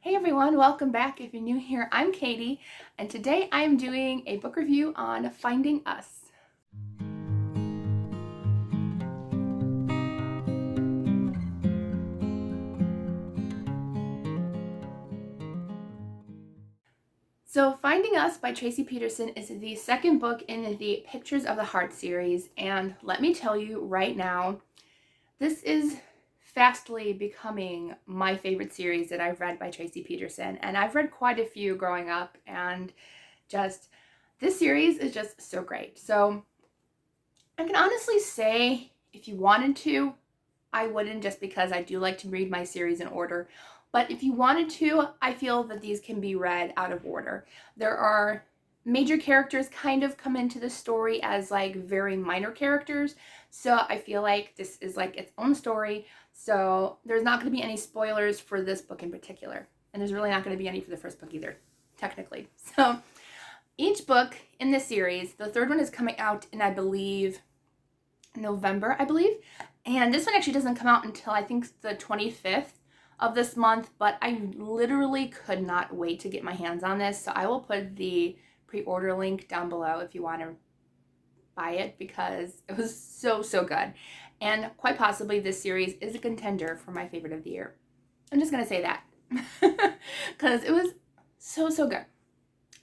Hey everyone, welcome back. If you're new here, I'm Katie, and today I am doing a book review on Finding Us. So Finding Us by Tracie Peterson is the second book in the Pictures of the Heart series, and let me tell you right now, this is fastly becoming my favorite series that I've read by Tracie Peterson, and I've read quite a few growing up, and just this series is just so great. So I can honestly say, if you wanted to, I wouldn't, just because I do like to read my series in order. But if you wanted to, I feel that these can be read out of order. There are major characters kind of come into the story as like very minor characters. So I feel like this is like its own story. So there's not going to be any spoilers for this book in particular. And there's really not going to be any for the first book either, technically. So each book in this series, the third one is coming out in, I believe, November, I believe. And this one actually doesn't come out until I think the 25th of this month, but I literally could not wait to get my hands on this. So I will put the pre-order link down below if you want to buy it, because it was so good. And quite possibly this series is a contender for my favorite of the year. I'm just going to say that because it was so good.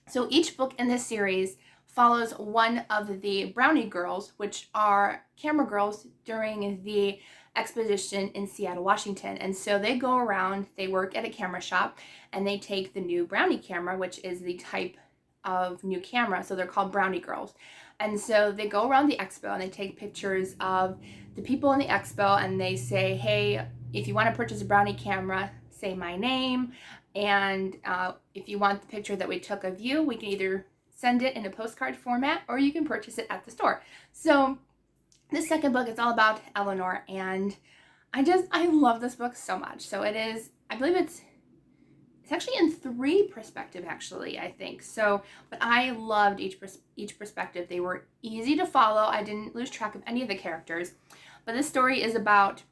So each book in this series follows one of the Brownie girls, which are camera girls during the expedition in Seattle, Washington. And so they go around, they work at a camera shop, and they take the new Brownie camera, which is the type of new camera. So they're called Brownie girls. And so they go around the expo and they take pictures of the people in the expo, and they say, hey, if you want to purchase a Brownie camera, say my name. And if you want the picture that we took of you, we can either send it in a postcard format, or you can purchase it at the store. So this second book is all about Eleanor, and I love this book so much. So it is, I believe it's actually in 3 perspective, actually, I think. So, but I loved each perspective. They were easy to follow. I didn't lose track of any of the characters. But this story is about,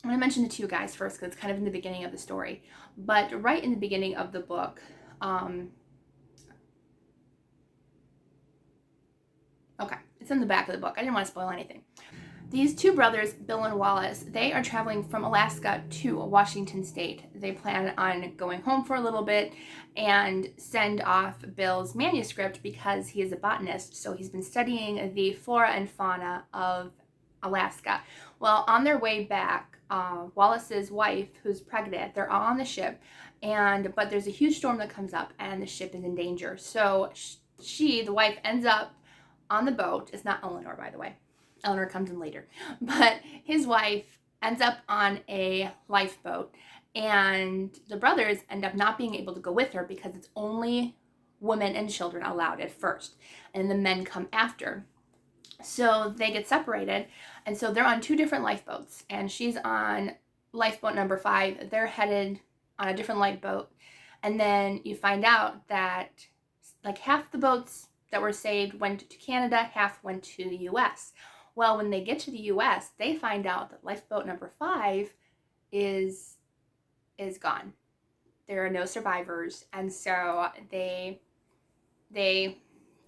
I'm going to mention the 2 guys first because it's kind of in the beginning of the story. But right in the beginning of the book, okay, it's in the back of the book. I didn't want to spoil anything. These 2 brothers, Bill and Wallace, they are traveling from Alaska to Washington State. They plan on going home for a little bit and send off Bill's manuscript because he is a botanist. So he's been studying the flora and fauna of Alaska. Well, on their way back, Wallace's wife, who's pregnant, they're all on the ship, but there's a huge storm that comes up and the ship is in danger. So the wife, ends up on the boat. It's not Eleanor, by the way. Eleanor comes in later. But his wife ends up on a lifeboat, and the brothers end up not being able to go with her because it's only women and children allowed at first, and the men come after. So they get separated, and so they're on 2 different lifeboats, and she's on lifeboat number 5. They're headed on a different lifeboat, and then you find out that like half the boats that were saved went to Canada, half went to the US. Well, when they get to the US, they find out that lifeboat number 5 is gone. There are no survivors, and so they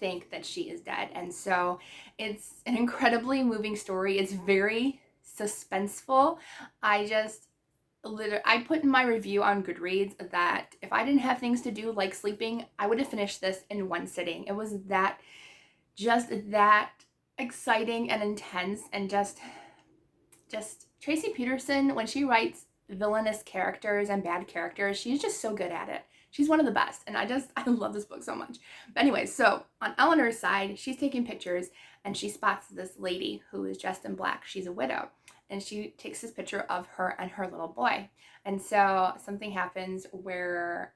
think that she is dead. And so it's an incredibly moving story. It's very suspenseful. I put in my review on Goodreads that if I didn't have things to do like sleeping, I would have finished this in one sitting. It was just that exciting and intense, and just Tracie Peterson, when she writes villainous characters and bad characters, she's just so good at it. She's one of the best, and I love this book so much. But anyway, so on Eleanor's side, she's taking pictures, and she spots this lady who is dressed in black. She's a widow, and she takes this picture of her and her little boy. And so something happens where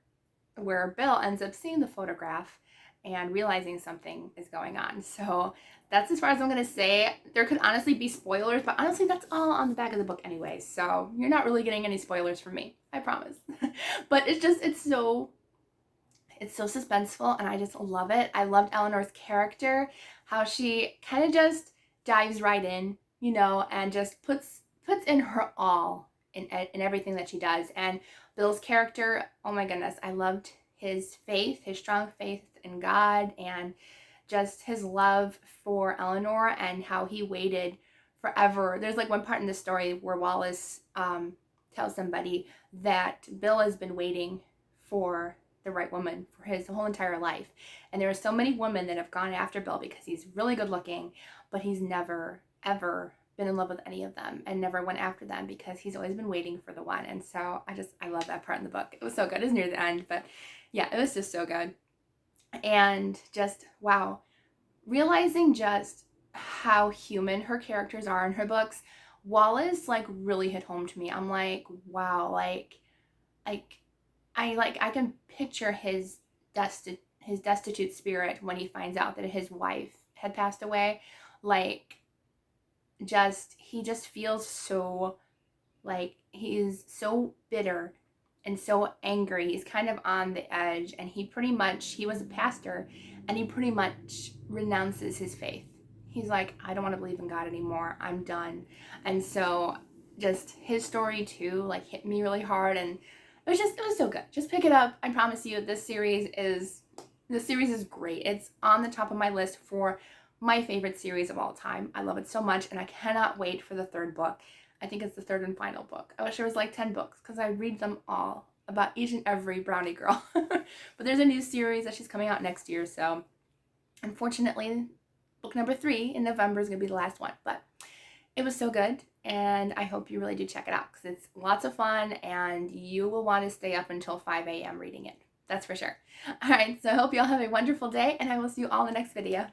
Bill ends up seeing the photograph and realizing something is going on. So that's as far as I'm going to say. There could honestly be spoilers, but honestly, that's all on the back of the book anyway. So you're not really getting any spoilers from me, I promise. But it's so suspenseful, and I just love it. I loved Eleanor's character, how she kind of just dives right in, and just puts in her all in everything that she does. And Bill's character, oh my goodness, I loved his faith, his strong faith in God, and just his love for Eleanor and how he waited forever. There's like one part in the story where Wallace tells somebody that Bill has been waiting for the right woman for his whole entire life. And there are so many women that have gone after Bill because he's really good looking, but he's never, ever been in love with any of them and never went after them because he's always been waiting for the one. And so I love that part in the book. It was so good. It was near the end, but yeah, it was just so good. And just, wow, realizing just how human her characters are in her books. Wallace like really hit home to me. I'm like, wow, like I can picture his destitute spirit when he finds out that his wife had passed away. Like, he just feels so, like, he is so bitter and so angry. He's kind of on the edge, and he was a pastor, and he pretty much renounces his faith. He's like, I don't want to believe in God anymore. I'm done. And so just his story too, like, hit me really hard, and it was so good. Just pick it up. I promise you, this series is great. It's on the top of my list for my favorite series of all time. I love it so much, and I cannot wait for the third book. I think it's the third and final book. I wish there was like 10 books because I read them all about each and every brownie girl. But there's a new series that she's coming out next year, so unfortunately, book number 3 in November is going to be the last one. But it was so good, and I hope you really do check it out because it's lots of fun, and you will want to stay up until 5 a.m. reading it. That's for sure. All right, so I hope you all have a wonderful day, and I will see you all in the next video.